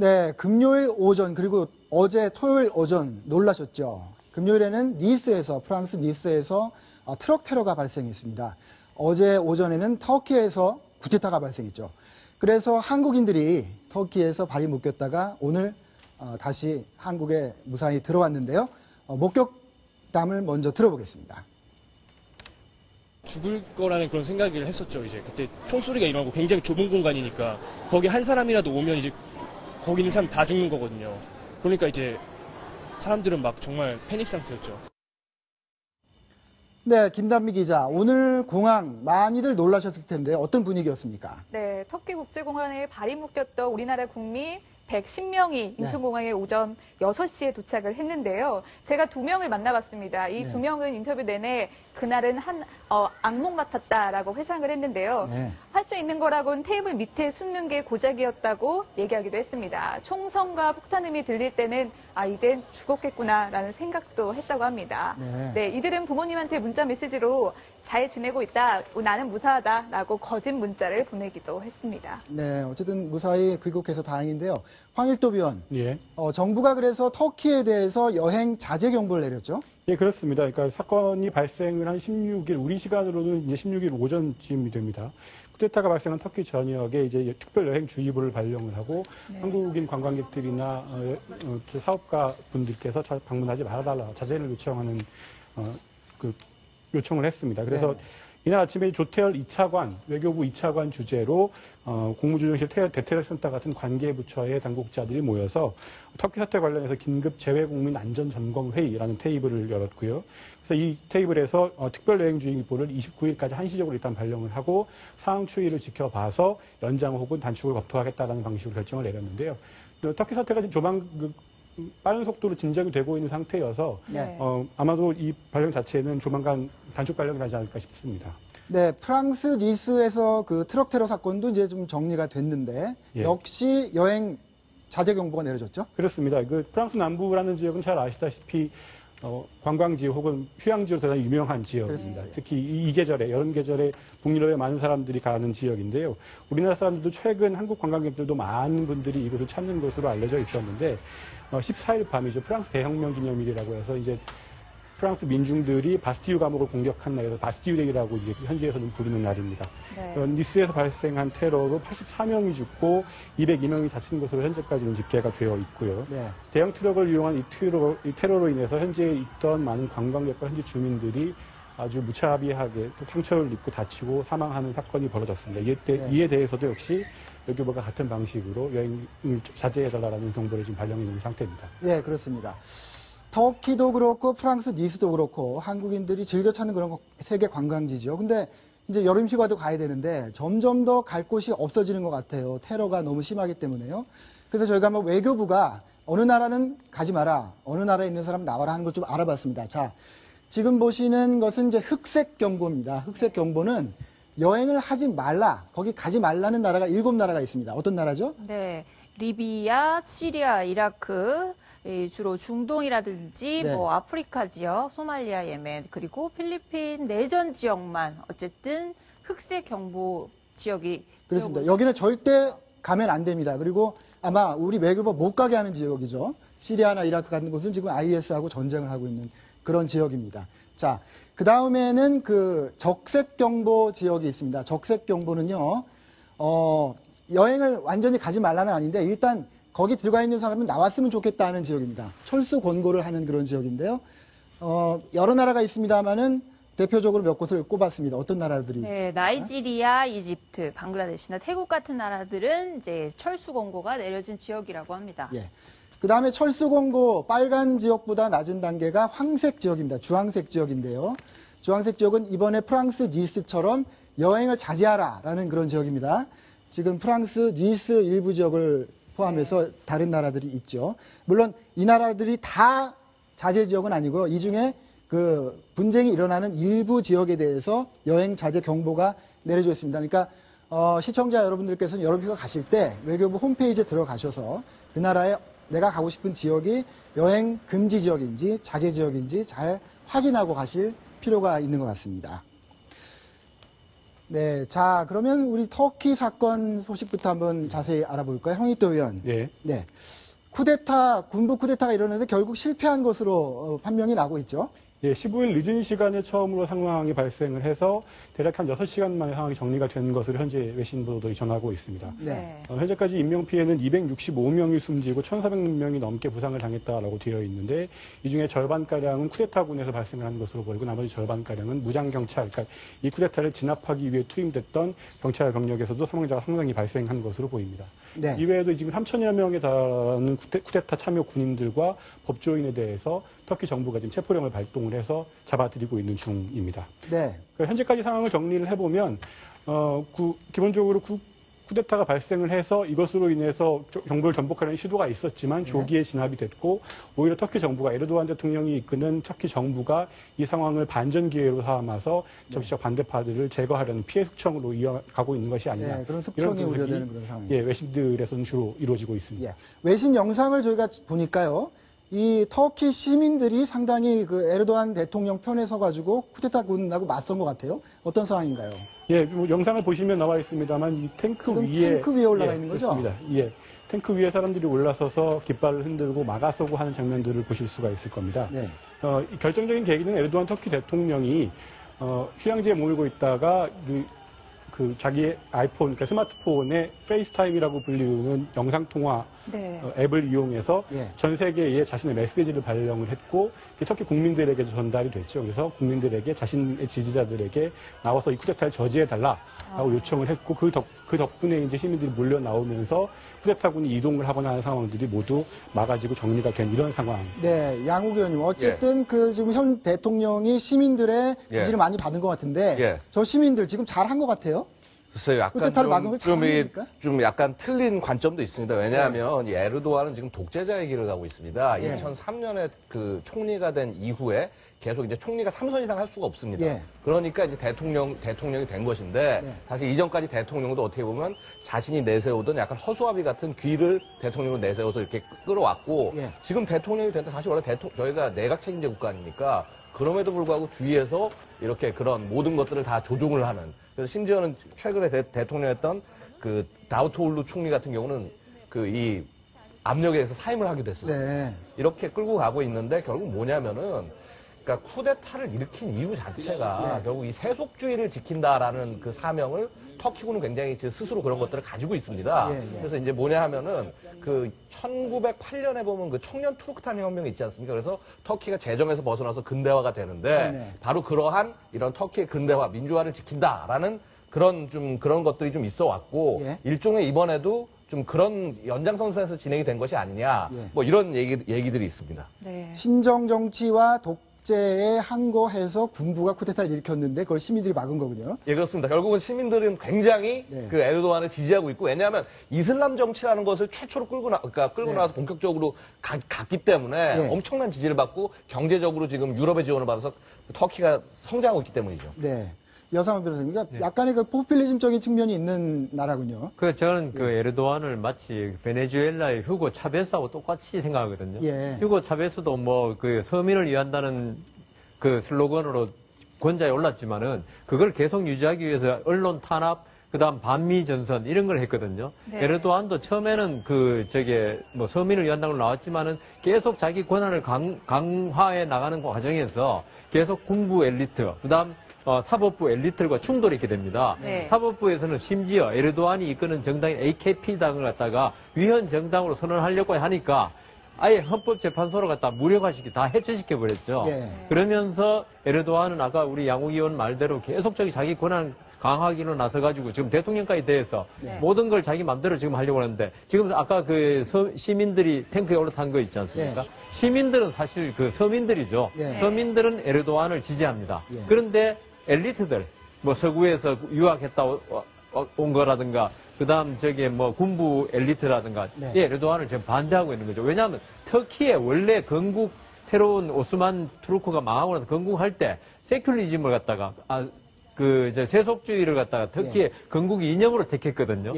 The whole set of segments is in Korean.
네, 금요일 오전 그리고 어제 토요일 오전 놀라셨죠. 금요일에는 니스에서 프랑스 니스에서 트럭 테러가 발생했습니다. 어제 오전에는 터키에서 쿠데타가 발생했죠. 그래서 한국인들이 터키에서 발이 묶였다가 오늘 다시 한국에 무사히 들어왔는데요. 목격담을 먼저 들어보겠습니다. 죽을 거라는 그런 생각을 했었죠. 이제 그때 총소리가 일어나고 굉장히 좁은 공간이니까 거기 한 사람이라도 오면 이제 거기 있는 사람 다 죽는 거거든요. 그러니까 이제 사람들은 막 정말 패닉 상태였죠. 네, 김단미 기자. 오늘 공항 많이들 놀라셨을 텐데 어떤 분위기였습니까? 네, 터키 국제공항에 발이 묶였던 우리나라 국민 110명이 인천공항에 오전 6시에 도착을 했는데요. 제가 2명을 만나봤습니다. 이 2명은 인터뷰 내내 그날은 악몽 같았다라고 회상을 했는데요. 할 수 있는 거라고는 테이블 밑에 숨는 게 고작이었다고 얘기하기도 했습니다. 총성과 폭탄음이 들릴 때는 이젠 죽었겠구나라는 생각도 했다고 합니다. 네, 이들은 부모님한테 문자 메시지로 잘 지내고 있다, 나는 무사하다라고 거짓 문자를 보내기도 했습니다. 네, 어쨌든 무사히 귀국해서 다행인데요. 황일도 위원, 예. 정부가 그래서 터키에 대해서 여행 자제 경보를 내렸죠? 예, 그렇습니다. 그러니까 사건이 발생을 한 16일, 우리 시간으로는 이제 16일 오전쯤이 됩니다. 쿠데타가 발생한 터키 전역에 이제 특별 여행 주의보를 발령을 하고 한국인 관광객들이나 사업가 분들께서 방문하지 말아달라 자제를 요청하는 요청을 했습니다. 그래서 이날 아침에 조태열 2차관, 외교부 2차관 주재로 국무조정실 대테러센터 같은 관계부처의 당국자들이 모여서 터키 사태 관련해서 긴급 재외국민 안전점검회의라는 테이블을 열었고요. 그래서 이 테이블에서 특별여행주의보를 29일까지 한시적으로 일단 발령을 하고 상황 추이를 지켜봐서 연장 혹은 단축을 검토하겠다라는 방식으로 결정을 내렸는데요. 터키 사태가 지금 빠른 속도로 진정이 되고 있는 상태여서 아마도 이 발령 자체는 조만간 단축 발령이 나지 않을까 싶습니다. 네, 프랑스 니스에서 그 트럭 테러 사건도 이제 좀 정리가 됐는데 역시 여행 자제 경보가 내려졌죠? 그렇습니다. 그 프랑스 남부라는 지역은 잘 아시다시피 관광지 혹은 휴양지로 대단히 유명한 지역입니다. 특히 이 계절에, 여름 계절에 북유럽에 많은 사람들이 가는 지역인데요. 우리나라 사람들도 최근 한국 관광객들도 많은 분들이 이곳을 찾는 것으로 알려져 있었는데 14일 밤이죠. 프랑스 대혁명 기념일이라고 해서 이제 프랑스 민중들이 바스티유 감옥을 공격한 날에서 바스티유데이라고 이제 현지에서는 부르는 날입니다. 니스에서 발생한 테러로 84명이 죽고 202명이 다친 것으로 현재까지는 집계가 되어 있고요. 대형 트럭을 이용한 이 테러로 인해서 현지에 있던 많은 관광객과 현지 주민들이 아주 무차비하게 상처를 입고 다치고 사망하는 사건이 벌어졌습니다. 이에 대해서도 역시 외교부가 같은 방식으로 여행을 자제해달라는 정보를 지금 발령해 있는 상태입니다. 네, 그렇습니다. 터키도 그렇고 프랑스 니스도 그렇고 한국인들이 즐겨 찾는 그런 세계 관광지죠. 근데 이제 여름 휴가도 가야 되는데 점점 더 갈 곳이 없어지는 것 같아요. 테러가 너무 심하기 때문에요. 그래서 저희가 한번 외교부가 어느 나라는 가지 마라, 어느 나라에 있는 사람 나와라 하는 걸 좀 알아봤습니다. 자, 지금 보시는 것은 이제 흑색 경보입니다. 흑색 경보는 여행을 하지 말라, 거기 가지 말라는 나라가 7나라가 있습니다. 어떤 나라죠? 네, 리비아, 시리아, 이라크, 주로 중동이라든지 뭐 아프리카 지역, 소말리아, 예멘, 그리고 필리핀 내전 지역만 어쨌든 흑색 경보 지역이 그렇습니다. 여기는 절대 가면 안 됩니다. 그리고 아마 우리 외교부 못 가게 하는 지역이죠. 시리아나 이라크 같은 곳은 지금 IS하고 전쟁을 하고 있는 그런 지역입니다. 자, 그 다음에는 그 적색 경보 지역이 있습니다. 적색 경보는요, 여행을 완전히 가지 말라는 아닌데 일단 거기 들어가 있는 사람은 나왔으면 좋겠다는 지역입니다. 철수 권고를 하는 그런 지역인데요. 여러 나라가 있습니다만은 대표적으로 몇 곳을 꼽았습니다. 어떤 나라들이? 네, 나이지리아, 이집트, 방글라데시나 태국 같은 나라들은 이제 철수 권고가 내려진 지역이라고 합니다. 예. 그 다음에 철수 권고 빨간 지역보다 낮은 단계가 황색 지역입니다. 주황색 지역인데요. 주황색 지역은 이번에 프랑스 니스처럼 여행을 자제하라라는 그런 지역입니다. 지금 프랑스 니스 일부 지역을 포함해서 다른 나라들이 있죠. 물론 이 나라들이 다 자제 지역은 아니고요. 이 중에 그 분쟁이 일어나는 일부 지역에 대해서 여행 자제 경보가 내려져 있습니다. 그러니까 시청자 여러분들께서는 여름 휴가 가실 때 외교부 홈페이지에 들어가셔서 그 나라에 내가 가고 싶은 지역이 여행 금지 지역인지 자제 지역인지 잘 확인하고 가실 필요가 있는 것 같습니다. 네, 자 그러면 우리 터키 사건 소식부터 한번 자세히 알아볼까요? 황희도 의원. 네. 네. 쿠데타, 군부 쿠데타가 일어나서 결국 실패한 것으로 판명이 나고 있죠. 예, 15일 늦은 시간에 처음으로 상황이 발생을 해서 대략 한 6시간 만에 상황이 정리가 된 것으로 현재 외신 보도들이 전하고 있습니다. 네. 현재까지 인명피해는 265명이 숨지고 1,400명이 넘게 부상을 당했다라고 되어 있는데 이 중에 절반가량은 쿠데타군에서 발생을 한 것으로 보이고 나머지 절반가량은 무장경찰, 그러니까 이 쿠데타를 진압하기 위해 투입됐던 경찰 병력에서도 사망자가 상당히 발생한 것으로 보입니다. 네. 이외에도 지금 3천여 명에 달하는 쿠데타 참여 군인들과 법조인에 대해서 터키 정부가 지금 체포령을 발동을 해서 잡아들이고 있는 중입니다. 네. 그러니까 현재까지 상황을 정리를 해보면 기본적으로 쿠데타가 발생을 해서 이것으로 인해서 정부를 전복하려는 시도가 있었지만 조기에 진압이 됐고 오히려 터키 정부가 에르도안 대통령이 이끄는 터키 정부가 이 상황을 반전 기회로 삼아서 정치적 반대파들을 제거하려는 피해 숙청으로 이어가고 있는 것이 아니냐. 네, 그런 숙청이 이런 분석이, 우려되는 그런 상황입니다. 예, 외신들에서는 주로 이루어지고 있습니다. 예. 외신 영상을 저희가 보니까요. 이 터키 시민들이 상당히 그 에르도안 대통령 편에 서가지고 쿠데타군하고 맞선 것 같아요. 어떤 상황인가요? 예, 뭐 영상을 보시면 나와 있습니다만 이 탱크 지금 위에 탱크 위에 올라가 있는 거죠? 그렇습니다. 예, 탱크 위에 사람들이 올라서서 깃발을 흔들고 막아서고 하는 장면들을 보실 수가 있을 겁니다. 네. 이 결정적인 계기는 에르도안 터키 대통령이 휴양지에 머물고 있다가 그 자기의 아이폰, 그러니까 스마트폰에 페이스타임이라고 불리는 영상통화 네. 앱을 이용해서 예. 전 세계에 자신의 메시지를 발령을 했고 터키 국민들에게도 전달이 됐죠. 그래서 국민들에게 자신의 지지자들에게 나와서 이 쿠데타를 저지해달라라고 요청을 했고 그 덕분에 이제 시민들이 몰려 나오면서 쿠데타군이 이동을 하거나 하는 상황들이 모두 막아지고 정리가 된 이런 상황. 네, 양욱 의원님. 어쨌든 그 지금 현 대통령이 시민들의 지지를 많이 받은 것 같은데 저 시민들 지금 잘한 것 같아요. 글쎄요, 약간 쿠데타를 막은 걸 잘합니까? 좀 약간 틀린 관점도 있습니다. 왜냐하면 이 에르도안은 지금 독재자의 길을 가고 있습니다. 2003년에 그 총리가 된 이후에 계속 이제 총리가 3선 이상 할 수가 없습니다. 예. 그러니까 이제 대통령이 된 것인데 사실 이전까지 대통령도 어떻게 보면 자신이 내세우던 약간 허수아비 같은 귀를 대통령으로 내세워서 이렇게 끌어왔고 지금 대통령이 된다. 사실 원래 저희가 내각 책임제 국가 아닙니까? 그럼에도 불구하고 뒤에서 이렇게 그런 모든 것들을 다 조종을 하는. 그래서 심지어는 최근에 대통령이었던 그 다우토올루 총리 같은 경우는 그 이 압력에 의해서 사임을 하기도 했었어요. 네. 이렇게 끌고 가고 있는데 결국 뭐냐면은 그러니까 쿠데타를 일으킨 이유 자체가 결국 이 세속주의를 지킨다라는 그 사명을 터키군은 굉장히 스스로 그런 것들을 가지고 있습니다. 그래서 이제 뭐냐 하면은 그 1908년에 보면 그 청년 투르크탄 혁명이 있지 않습니까? 그래서 터키가 재정에서 벗어나서 근대화가 되는데 바로 그러한 이런 터키의 근대화, 민주화를 지킨다라는 그런 것들이 좀 있어 왔고 일종의 이번에도 좀 그런 연장선상에서 진행이 된 것이 아니냐. 뭐 이런 얘기들이 있습니다. 네. 신정 정치와 독재에 항거해서 군부가 쿠데타를 일으켰는데 그걸 시민들이 막은 거군요. 예, 그렇습니다. 결국은 시민들은 굉장히 그 에르도안을 지지하고 있고 왜냐하면 이슬람 정치라는 것을 최초로 끌고 나와서 본격적으로 갔기 때문에 엄청난 지지를 받고 경제적으로 지금 유럽의 지원을 받아서 터키가 성장하고 있기 때문이죠. 네. 여상훈 변호사님, 그러니까 약간의 그 포퓰리즘적인 측면이 있는 나라군요. 저는 그 에르도안을 마치 베네수엘라의 휴고 차베스하고 똑같이 생각하거든요. 휴고 차베스도 뭐 그 서민을 위한다는 그 슬로건으로 권좌에 올랐지만은 그걸 계속 유지하기 위해서 언론 탄압, 그다음 반미 전선 이런 걸 했거든요. 에르도안도 처음에는 뭐 서민을 위한다는 걸 나왔지만은 계속 자기 권한을 강화해 나가는 과정에서 계속 군부 엘리트, 그다음 사법부 엘리트들과 충돌이 있게 됩니다. 사법부에서는 심지어 에르도안이 이끄는 정당인 AKP당을 갖다가 위헌 정당으로 선언하려고 하니까 아예 헌법재판소로 갖다 무력화시키 다 해체시켜버렸죠. 그러면서 에르도안은 아까 우리 양욱 의원 말대로 계속적인 자기 권한 강화하기로 나서가지고 지금 대통령까지 대해서 모든 걸 자기 맘대로 지금 하려고 하는데 지금 아까 그 시민들이 탱크에 올라탄 거 있지 않습니까? 시민들은 사실 그 서민들이죠. 서민들은 에르도안을 지지합니다. 그런데 엘리트들, 뭐 서구에서 유학했다 온 거라든가, 그 다음 뭐 군부 엘리트라든가, 이 에르도안을 지금 반대하고 있는 거죠. 왜냐하면 터키의 원래 건국, 새로운 오스만 투르크가 망하고 나서 건국할 때 세큘리즘을 갖다가, 세속주의를 갖다가 터키의 건국 이념으로 택했거든요.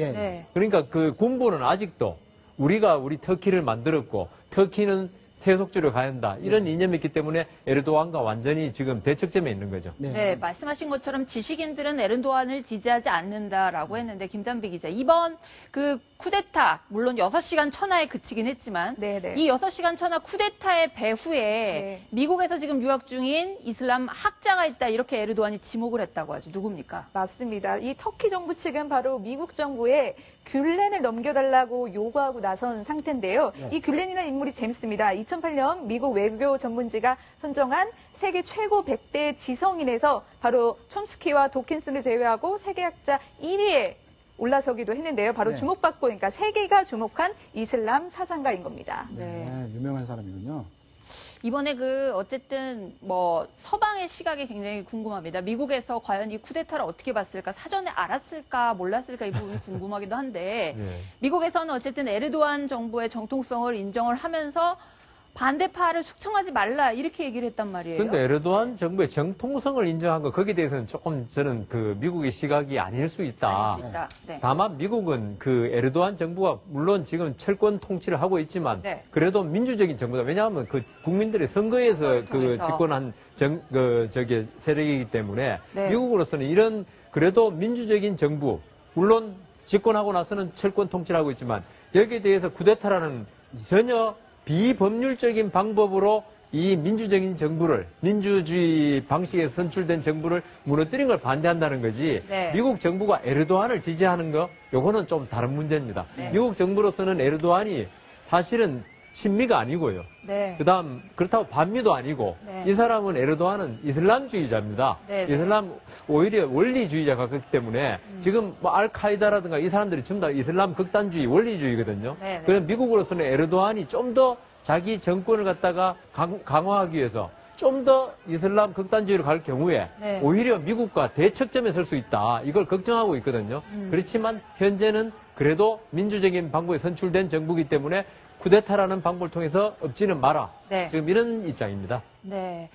그러니까 그 군부는 아직도 우리 터키를 만들었고, 터키는 세속주의로 가야 한다. 이런 이념이 있기 때문에 에르도안과 완전히 지금 대척점에 있는 거죠. 네, 말씀하신 것처럼 지식인들은 에르도안을 지지하지 않는다라고 했는데 김단비 기자, 이번 그 쿠데타 물론 6시간 천하에 그치긴 했지만 이 6시간 천하 쿠데타의 배후에 미국에서 지금 유학 중인 이슬람 학자가 있다 이렇게 에르도안이 지목을 했다고 하죠. 누굽니까? 맞습니다. 이 터키 정부 측은 바로 미국 정부에 귤렌을 넘겨달라고 요구하고 나선 상태인데요. 이 귤렌이라는 인물이 재밌습니다. 2008년 미국 외교 전문지가 선정한 세계 최고 100대 지성인에서 바로 촘스키와 도킨슨을 제외하고 세계학자 1위에 올라서기도 했는데요. 바로 주목받고, 그러니까 세계가 주목한 이슬람 사상가인 겁니다. 유명한 사람이군요. 이번에 어쨌든 서방의 시각이 굉장히 궁금합니다. 미국에서 과연 이 쿠데타를 어떻게 봤을까? 사전에 알았을까? 몰랐을까? 이 부분이 궁금하기도 한데 미국에서는 어쨌든 에르도안 정부의 정통성을 인정을 하면서 반대파를 숙청하지 말라 이렇게 얘기를 했단 말이에요. 그런데 에르도안 정부의 정통성을 인정한 거 거기에 대해서는 조금 저는 미국의 시각이 아닐 수 있다. 네. 다만 미국은 에르도안 정부가 물론 지금 철권 통치를 하고 있지만 그래도 민주적인 정부다. 왜냐하면 국민들의 선거에서 집권한 세력이기 때문에 미국으로서는 이런 그래도 민주적인 정부 물론 집권하고 나서는 철권 통치를 하고 있지만 여기에 대해서 쿠데타라는 전혀 비법률적인 방법으로 이 민주적인 정부를, 민주주의 방식에 선출된 정부를 무너뜨린 걸 반대한다는 거지, 미국 정부가 에르도안을 지지하는 거, 요거는 좀 다른 문제입니다. 미국 정부로서는 에르도안이 사실은 친미가 아니고요. 그다음 그렇다고 반미도 아니고 이 사람은 에르도안은 이슬람주의자입니다. 이슬람 오히려 원리주의자가 같기 때문에 지금 알카이다라든가 이 사람들이 전부 다 이슬람 극단주의 원리주의거든요. 그래서 미국으로서는 에르도안이 좀 더 자기 정권을 갖다가 강화하기 위해서 좀 더 이슬람 극단주의로 갈 경우에 오히려 미국과 대척점에 설 수 있다. 이걸 걱정하고 있거든요. 그렇지만 현재는 그래도 민주적인 방법에 선출된 정부이기 때문에 쿠데타라는 방법을 통해서 엎지는 마라. 지금 이런 입장입니다. 네.